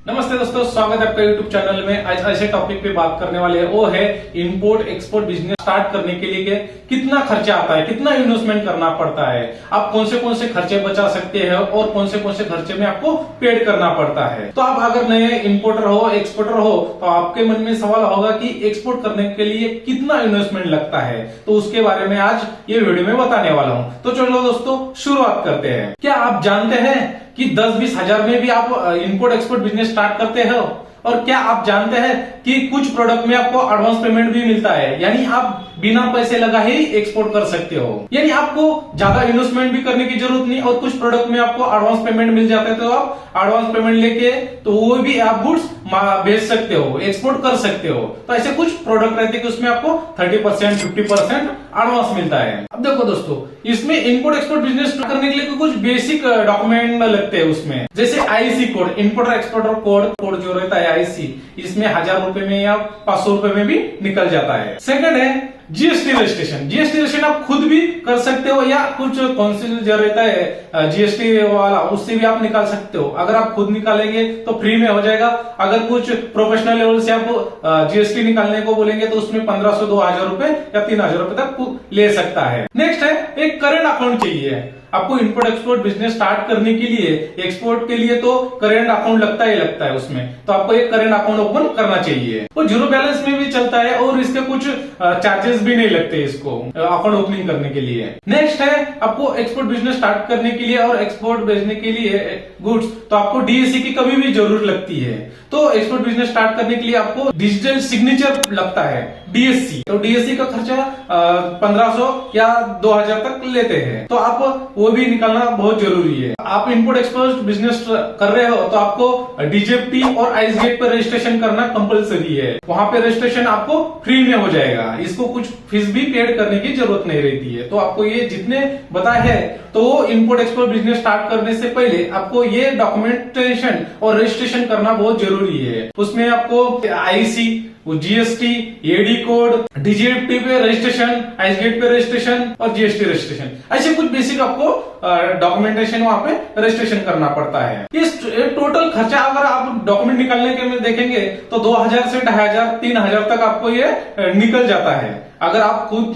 नमस्ते दोस्तों, स्वागत है आपका YouTube चैनल में। आज ऐसे टॉपिक पे बात करने वाले हैं, वो है इंपोर्ट एक्सपोर्ट बिजनेस स्टार्ट करने के लिए कितना खर्चा आता है, कितना इन्वेस्टमेंट करना पड़ता है, आप कौन से खर्चे बचा सकते हैं और कौन से खर्चे में आपको पेड करना पड़ता है। तो आप अगर नए इंपोर्टर हो, एक्सपोर्टर हो, तो आपके मन में सवाल होगा कि एक्सपोर्ट करने के लिए कितना इन्वेस्टमेंट लगता है। तो उसके बारे में आज ये वीडियो में बताने वाला हूँ। तो चलो दोस्तों, शुरुआत करते हैं। क्या आप जानते हैं कि 10-20 हजार में भी आप इंपोर्ट एक्सपोर्ट बिजनेस स्टार्ट करते हो? और क्या आप जानते हैं कि कुछ प्रोडक्ट में आपको एडवांस पेमेंट भी मिलता है, यानी आप बिना पैसे लगा ही एक्सपोर्ट कर सकते हो। यानी आपको ज्यादा इन्वेस्टमेंट भी करने की जरूरत नहीं, और कुछ प्रोडक्ट में आपको एडवांस पेमेंट मिल जाता है, तो आप एडवांस पेमेंट लेके तो वो भी आप गुड्स बेच सकते हो, एक्सपोर्ट कर सकते हो। तो ऐसे कुछ प्रोडक्ट रहते हैं कि उसमें आपको 30%, 50% एडवांस मिलता है। अब देखो दोस्तों, इसमें इंपोर्ट एक्सपोर्ट बिजनेस करने के लिए कुछ बेसिक डॉक्यूमेंट लगते हैं उसमें, जैसे IC code, importer exporter code जो रहता है आईसी, इसमें 1000 रुपए में या 500 रुपए में भी निकल जाता है। सेकंड है जीएसटी रजिस्ट्रेशन। जीएसटी रजिस्ट्रेशन आप खुद भी कर सकते हो, या कुछ काउंसिल जो रहता है जीएसटी वाला, उससे भी आप निकाल सकते हो। अगर आप खुद निकालेंगे तो फ्री में हो जाएगा। अगर कुछ प्रोफेशनल लेवल से आप जीएसटी निकालने को बोलेंगे तो उसमें 1500, 2000 रुपए या 3000 रुपए तक ले सकता है। नेक्स्ट है, एक करंट अकाउंट चाहिए आपको। इंपोर्ट एक्सपोर्ट बिजनेस स्टार्ट करने के लिए, एक्सपोर्ट के लिए तो करंट अकाउंट लगता है उसमें, तो आपको एक करंट अकाउंट ओपन करना चाहिए। वो जीरो बैलेंस में भी चलता है और इसके कुछ चार्जेस भी नहीं लगते इसको अकाउंट ओपनिंग करने के लिए। नेक्स्ट है, आपको एक्सपोर्ट बिजनेस स्टार्ट करने के लिए और एक्सपोर्ट भेजने के लिए गुड्स, तो आपको डीएससी की कभी भी जरूरत लगती है। तो एक्सपोर्ट बिजनेस स्टार्ट करने के लिए आपको डिजिटल सिग्नेचर लगता है, डीएससी। तो डीएससी का खर्चा 1500 या 2000 तक लेते हैं, तो आप वो भी निकालना बहुत जरूरी है। आप इंपोर्ट एक्सपोर्ट बिजनेस कर रहे हो तो आपको डीजेपी और आइस गेट पर रजिस्ट्रेशन करना कंपलसरी है। वहां पे रजिस्ट्रेशन आपको फ्री में हो जाएगा, इसको कुछ फीस भी पेड करने की जरूरत नहीं रहती है। तो आपको ये जितने बताए हैं, तो इंपोर्ट एक्सपोर्ट बिजनेस स्टार्ट करने से पहले आपको ये डॉक्यूमेंटेशन और रजिस्ट्रेशन करना बहुत जरूरी है। उसमें आपको IEC, GST, AD code, DGFT पे रजिस्ट्रेशन, आइसगेट पे रजिस्ट्रेशन और जीएसटी रजिस्ट्रेशन, ऐसे कुछ बेसिक आपको डॉक्यूमेंटेशन वहां पे रजिस्ट्रेशन करना पड़ता है। इस टोटल खर्चा अगर आप डॉक्यूमेंट निकालने के में देखेंगे तो 2000 से 2500, 3000 तक आपको ये निकल जाता है। अगर आप खुद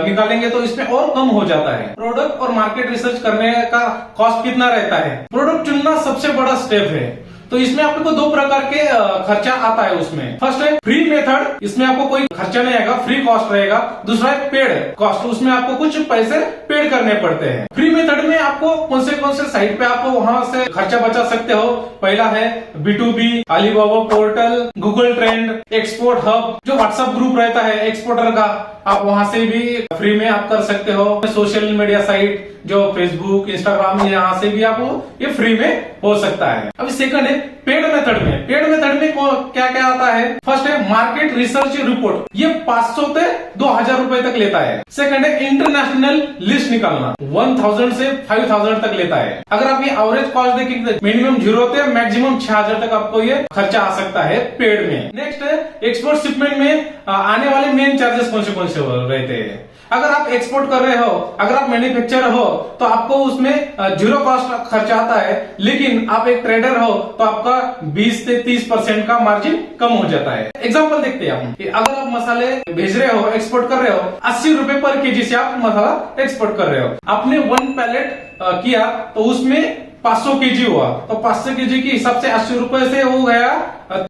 निकालेंगे तो इसमें और कम हो जाता है। प्रोडक्ट और मार्केट रिसर्च करने का कॉस्ट कितना रहता है? प्रोडक्ट चुनना सबसे बड़ा स्टेप है। तो इसमें आपको दो प्रकार के खर्चा आता है उसमें। फर्स्ट है फ्री मेथड, इसमें आपको कोई खर्चा नहीं आएगा, फ्री कॉस्ट रहेगा। दूसरा है पेड कॉस्ट, उसमें आपको कुछ पैसे पेड करने पड़ते हैं। फ्री मेथड में आपको कौन से साइट पे आपको वहां से खर्चा बचा सकते हो? पहला है B2B, Alibaba portal, Google trend, export hub, जो व्हाट्सएप ग्रुप रहता है एक्सपोर्टर का, आप वहां से भी फ्री में आप कर सकते हो। सोशल मीडिया साइट जो फेसबुक, इंस्टाग्राम, यहाँ से भी आपको ये फ्री में हो सकता है। अब सेकंड है पेड मेथड में। पेड मेथड में क्या क्या आता है? फर्स्ट है मार्केट रिसर्च रिपोर्ट, ये 500 से 2000 रुपए तक लेता है। सेकंड है इंटरनेशनल लिस्ट निकालना, 1000 से 5000 तक लेता है। अगर आप ये एवरेज कॉस्ट देखेंगे, मिनिमम 0 से मैक्सिमम 6000 तक आपको ये खर्चा आ सकता है पेड में। नेक्स्ट है एक्सपोर्ट शिपमेंट में आने वाले मेन चार्जेस कौन से रहते हैं। अगर आप एक्सपोर्ट कर रहे हो, अगर आप मैन्युफैक्चरर हो, तो आपको उसमें 0 कॉस्ट खर्चा आता है। लेकिन आप एक ट्रेडर हो तो आपका 20 से 30% का मार्जिन कम हो जाता है। एग्जांपल देखते हैं हम। अगर आप मसाले भेज रहे हो, एक्सपोर्ट कर रहे हो, 80 रुपए पर केजी से आप मसाला एक्सपोर्ट कर रहे हो। आपने 1 पैलेट किया तो उसमें 500 केजी हुआ, तो 500 केजी के हिसाब से 80 रुपए से हो गया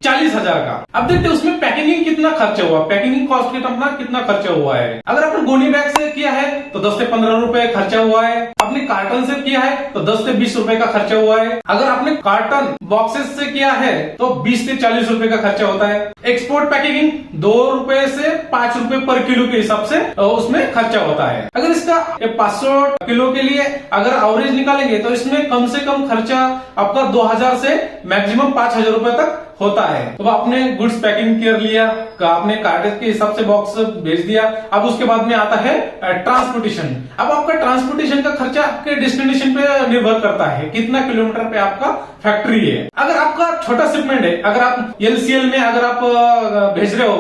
40,000 का। अब देखते हैं उसमें पैकेजिंग कितना खर्चा हुआ, पैकेजिंग कॉस्ट कितना खर्चा हुआ है। अगर आपने गोनी बैग से किया है तो 10 से 15 रुपए खर्चा हुआ है। आपने कार्टन से किया है तो 10 से 20 रुपए का खर्चा हुआ है। अगर आपने कार्टन बॉक्सेस से किया है तो 20 से 40 रुपए का खर्चा होता है। एक्सपोर्ट पैकेजिंग 2 रुपए से 5 रुपए पर किलो के हिसाब से उसमें खर्चा होता है। अगर इसका 500 किलो के लिए अगर एवरेज निकालेंगे तो इसमें कम से कम खर्चा आपका 2000 से मैक्सिमम 5000 रुपए तक होता है। तो आपने गुड्स पैकिंग कर लिया, आपने कार्टेज के हिसाब से बॉक्स भेज दिया। अब उसके बाद में आता है ट्रांसपोर्टेशन। अब आपका ट्रांसपोर्टेशन का खर्चा आपके डेस्टिनेशन पे निर्भर करता है, कितना किलोमीटर पे आपका फैक्ट्री है। अगर आपका छोटा शिपमेंट है, अगर आप LCL में अगर आप भेज रहे हो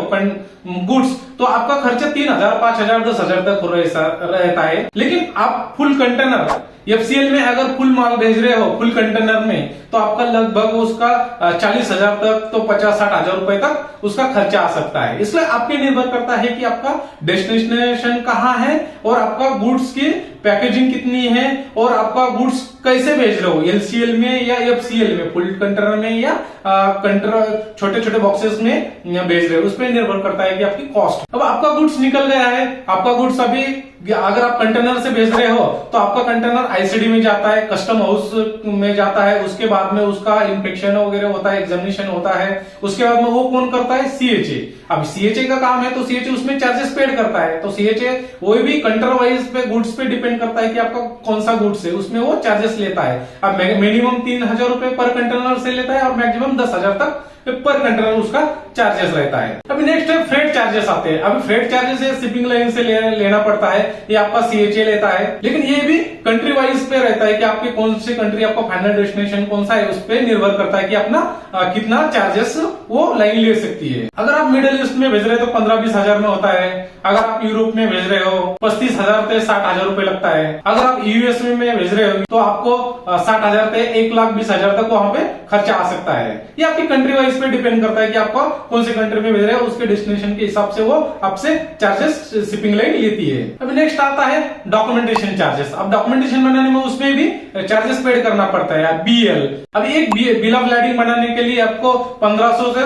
गुड्स, तो आपका खर्चा 3,000, 5,000, 10,000 तक रहता है। लेकिन आप फुल कंटेनर एफसीएल में अगर फुल माल भेज रहे हो फुल कंटेनर में, तो आपका लगभग उसका 40,000 तक तो 50-60,000 रुपए तक उसका खर्चा आ सकता है। इसलिए आपके निर्भर करता है कि आपका डेस्टिनेशन कहाँ है और आपका गुड्स की पैकेजिंग कितनी है और आपका गुड्स कैसे भेज रहे हो, एलसीएल में या एफसीएल में, फुल कंटेनर में या कंटेनर छोटे छोटे बॉक्सेस में भेज रहे हो, उस पर निर्भर करता है कि आपकी कॉस्ट। अब आपका गुड्स निकल गया है, आपका गुड्स अभी अगर आप कंटेनर से भेज रहे हो तो आपका कंटेनर आईसीडी में जाता है, कस्टम हाउस में जाता है, उसके बाद में उसका इंस्पेक्शन वगैरह होता है, एग्जामिनेशन होता है, उसके बाद में वो कौन करता है, सीएचए। अब सीएचए का काम है तो सीएचए उसमें चार्जेस पेड करता है, तो सीएचए वही भी कंटेनर वाइज पे गुड्स पे डिपेंड करता है कि आपका कौन सा गुड्स है, उसमें वो चार्जेस लेता है। अब मिनिमम 3,000 रुपए पर कंटेनर से लेता है और मैक्सिमम 10,000 तक पर कंटेनर उसका चार्जेस रहता है। अभी नेक्स्ट है फ्रेट चार्जेस आते हैं। अभी फ्रेट चार्जेस है शिपिंग लाइन से लेना पड़ता है, ये आपका सीएचए लेता है, लेकिन ये भी कंट्री वाइज पे रहता है कि आपके कौन सी कंट्री, आपका फाइनल डेस्टिनेशन कौन सा है, उस पर निर्भर करता है कि अपना कितना चार्जेस वो लाइन ले सकती है। अगर आप मिडिल ईस्ट में भेज रहे हो तो 15-20 हजार में होता है। अगर आप यूरोप में भेज रहे हो 35,000 से 60,000 रुपए लगता है। अगर आप यूएस में भेज रहे हो तो आपको 60,000 से 1,20,000 तक वहां पे खर्चा आ सकता है। ये आपकी कंट्री वाइज पे डिपेंड करता है कि आपको कौन से कंट्री में भेज रहे हो, उसके डेस्टिनेशन के हिसाब से वो आपसे चार्जेस शिपिंग लाइन लेती है। अभी नेक्स्ट आता है डॉक्यूमेंटेशन चार्जेस। अब डॉक्यूमेंटेशन बनाने में उसमें भी चार्जेस पेड करना पड़ता है, बीएल। अब एक बिल ऑफ लैंडिंग बनाने के लिए आपको 1,500 से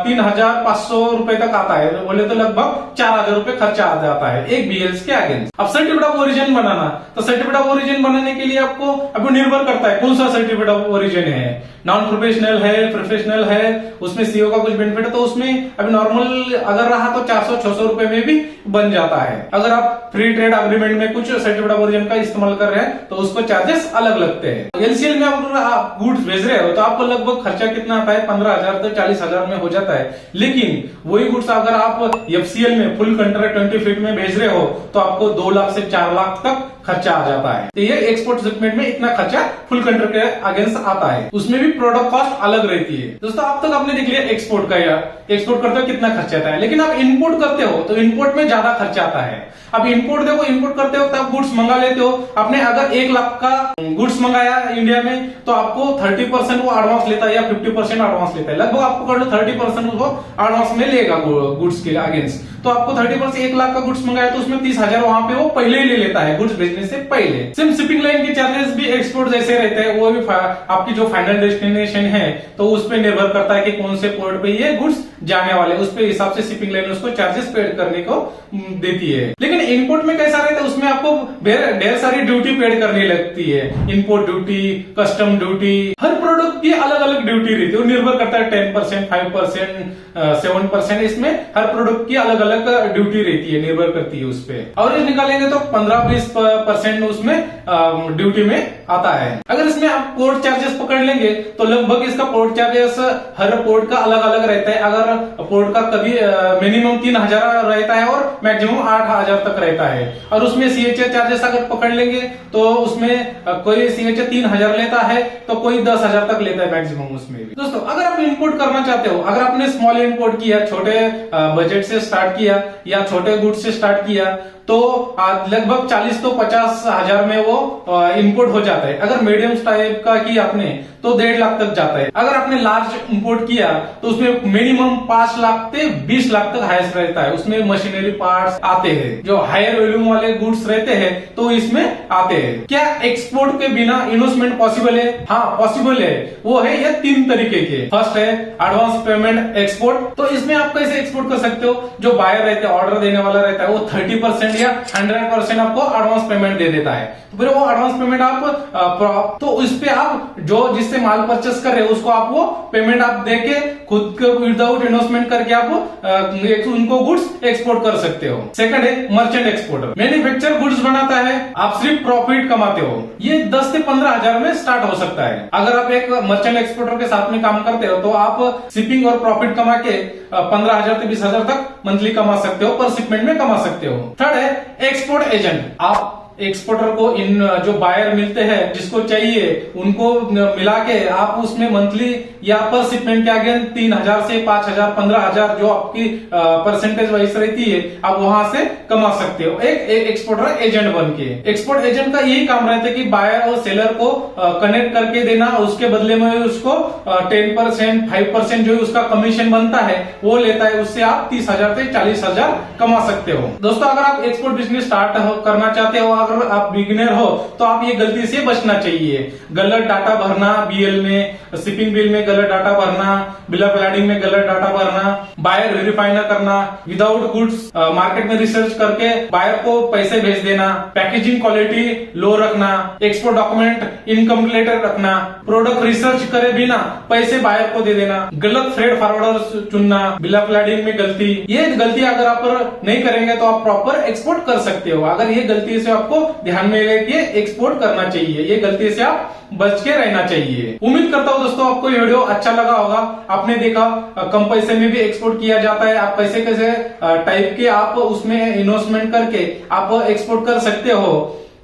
3,500 रुपए तक आता है, बोले तो लगभग 4,000 रुपए खर्चा आ जाता है एक बीएल के अगेंस्ट। अब सर्टिफिकेट ऑफ ओरिजिन बनाना, तो सर्टिफिकेट ऑफ ओरिजिन बनाने के लिए आपको अभी निर्भर करता है कौन सा सर्टिफिकेट ऑफ ओरिजिन है, नॉन प्रोफेशनल है, प्रोफेशनल है, उसमें सीओ का कुछ बेनिफिट है, तो उसमें अभी नॉर्मल अगर रहा तो 400-600 रुपए में भी बन जाता है। अगर आप फ्री ट्रेड अग्रीमेंट में कुछ सर्टिफिकेट ऑफ ओरिजिन का इस्तेमाल कर रहे हैं तो उसको चार्जेस अलग लगते हैं। एलसीएल में अगर आप गुड्स भेज रहे हो तो आपको लगभग खर्चा कितना आता है, 15,000 से 40,000 में हो जाता है। लेकिन वही गुड्स अगर आप एफसीएल में फुल कंटेनर 20 फीट में भेज रहे हो तो आपको 2 लाख से 4 लाख तक खर्चा आ जाता है। तो ये एक्सपोर्ट शिपमेंट में इतना खर्चा फुल कंटेनर के अगेंस्ट आता है, उसमें भी प्रोडक्ट कॉस्ट अलग रहती है। दोस्तों अब तक आपने देख लिया एक्सपोर्ट का, यार एक्सपोर्ट करते हो कितना खर्चा आता है, लेकिन आप इंपोर्ट करते हो तो इंपोर्ट में ज्यादा खर्चा आता है। अब इंपोर्ट देखो, इंपोर्ट करते हो तब गुड्स मंगा लेते हो, आपने अगर 1 लाख का गुड्स मंगाया इंडिया में तो आपको 30% वो एडवांस लेता है या 50% एडवांस लेता है, लगभग आपको कर लो 30% वो एडवांस में लेगा गुड्स के अगेंस्ट। तो आपको 30% 1 लाख का गुड्स मंगाया तो उसमें 30,000 वहां पे वो पहले ही ले लेता है गुड्स भेजने से पहले। सिम शिपिंग लाइन के चार्जेस भी एक्सपोर्ट जैसे रहते हैं, वो भी आपकी जो फाइनल डेस्टिनेशन है तो उस पर निर्भर करता है कि कौन से पोर्ट पे ये गुड्स जाने वाले, उस पे हिसाब से शिपिंग लाइन उसको चार्जेस पेड करने को देती है। लेकिन इंपोर्ट में कैसा रहता है, उसमें आपको ढेर सारी ड्यूटी पेड करनी लगती है, इंपोर्ट ड्यूटी, कस्टम ड्यूटी, हर प्रोडक्ट की अलग अलग ड्यूटी रहती है, वो निर्भर करता है 10%, 5%, 7%, इसमें हर प्रोडक्ट की अलग अलग ड्यूटी रहती है, निर्भर करती है उस पे। और निकालेंगे तो 15-20% उसमें ड्यूटी में आता है। अगर इसमें आप पोर्ट चार्जेस पकड़ लेंगे तो लगभग इसका पोर्ट चार्जेस हर पोर्ट का अलग अलग रहता है। अगर पोर्ट का कभी मिनिमम 3,000 रहता है और मैक्सिमम 8,000 तक रहता है। और उसमें सीएचए चार्जेस अगर पकड़ लेंगे तो उसमें कोई सीएचए 3,000 लेता है तो कोई 10,000 तक लेता है मैक्सिमम उसमें भी। दोस्तों अगर आप इंपोर्ट करना चाहते हो, अगर आपने स्मॉल इंपोर्ट किया, छोटे बजट से स्टार्ट किया या छोटे गुड्स से स्टार्ट किया तो लगभग 40 तो 50,000 में वो इंपोर्ट हो जाता है। अगर मीडियम टाइप का किया आपने तो 1.5 लाख तक जाता है। अगर आपने लार्ज इंपोर्ट किया तो उसमें मिनिमम 5 लाख से 20 लाख तक हाईएस्ट रहता है। उसमें मशीनरी पार्ट्स आते हैं, जो हायर वॉल्यूम वाले गुड्स रहते हैं तो इसमें आते हैं। क्या एक्सपोर्ट के बिना इन्वेस्टमेंट पॉसिबल है? हाँ पॉसिबल है। वो है ये 3 तरीके के। फर्स्ट है एडवांस पेमेंट एक्सपोर्ट। तो इसमें आप कैसे एक्सपोर्ट कर सकते हो, जो बायर रहते हैं, ऑर्डर देने वाला रहता है, वो 30% या 100% आपको एडवांस पेमेंट दे देता है। तो फिर वो एडवांस पेमेंट आप तो उस पे आप जो जिससे माल परचेस कर रहे हो उसको आप वो पेमेंट आप देके खुद विदाउट इन्वेस्टमेंट करके आप उनको गुड्स एक्सपोर्ट कर सकते हो। सेकंड है मर्चेंट एक्सपोर्टर। मैन्युफैक्चर गुड्स बनाता है, आप सिर्फ प्रॉफिट कमाते हो। ये 10 से 15,000 में स्टार्ट हो सकता है। अगर आप एक मर्चेंट एक्सपोर्टर के साथ में काम करते हो तो आप शिपिंग और प्रॉफिट कमा के 15,000 से 20,000 तक मंथली कमा सकते हो, पर शिपमेंट में कमा सकते हो। थर्ड है एक्सपोर्ट एजेंट। आप एक्सपोर्टर को इन जो बायर मिलते हैं जिसको चाहिए उनको मिला के आप उसमें मंथली या पर शिपमेंट के आगे 3,000 से 5,000 15,000 जो आपकी परसेंटेज वाइज रहती है आप वहां से कमा सकते हो एक एक्सपोर्टर एजेंट बन के। एक्सपोर्ट एजेंट का यही काम रहता है कि बायर और सेलर को कनेक्ट करके देना, उसके बदले में उसको 10% 5% जो उसका कमीशन बनता है वो लेता है, उससे आप 30,000 से 40,000 कमा सकते हो। दोस्तों अगर आप एक्सपोर्ट बिजनेस स्टार्ट करना चाहते हो, अगर आप बिगिनर हो तो आप ये गलती से बचना चाहिए। गलत डाटा भरना, बीएल में शिपिंग बिल में गलत डाटा भरना, बिल ऑफ लैंडिंग में गलत डाटा भरना, बायर वेरीफाई न करना, विदाउट गुड्स मार्केट में रिसर्च करके बायर को पैसे भेज देना, पैकेजिंग क्वालिटी लो रखना, एक्सपोर्ट डॉक्यूमेंट इनकम्प्लीट रखना, प्रोडक्ट रिसर्च करे बिना पैसे बायर को दे देना, गलत फ्रेट फॉरवर्डर चुनना, बिल ऑफ लैंडिंग में गलती, ये गलती अगर आप नहीं करेंगे तो आप प्रॉपर एक्सपोर्ट कर सकते हो। अगर ये गलती से आपको ध्यान में लेके एक्सपोर्ट करना चाहिए, ये गलती से आप बच के रहना चाहिए। उम्मीद करता हूं दोस्तों आपको ये वीडियो अच्छा लगा होगा। आपने देखा कम पैसे में भी एक्सपोर्ट किया जाता है, आप कैसे कैसे टाइप के आप उसमें इन्वेस्टमेंट करके आप एक्सपोर्ट कर सकते हो।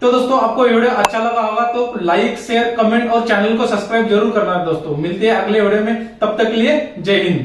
तो दोस्तों आपको ये वीडियो अच्छा लगा होगा तो लाइक शेयर कमेंट और चैनल को सब्सक्राइब जरूर करना दोस्तों। मिलते हैं अगले वीडियो में, तब तक के लिए जय हिंद।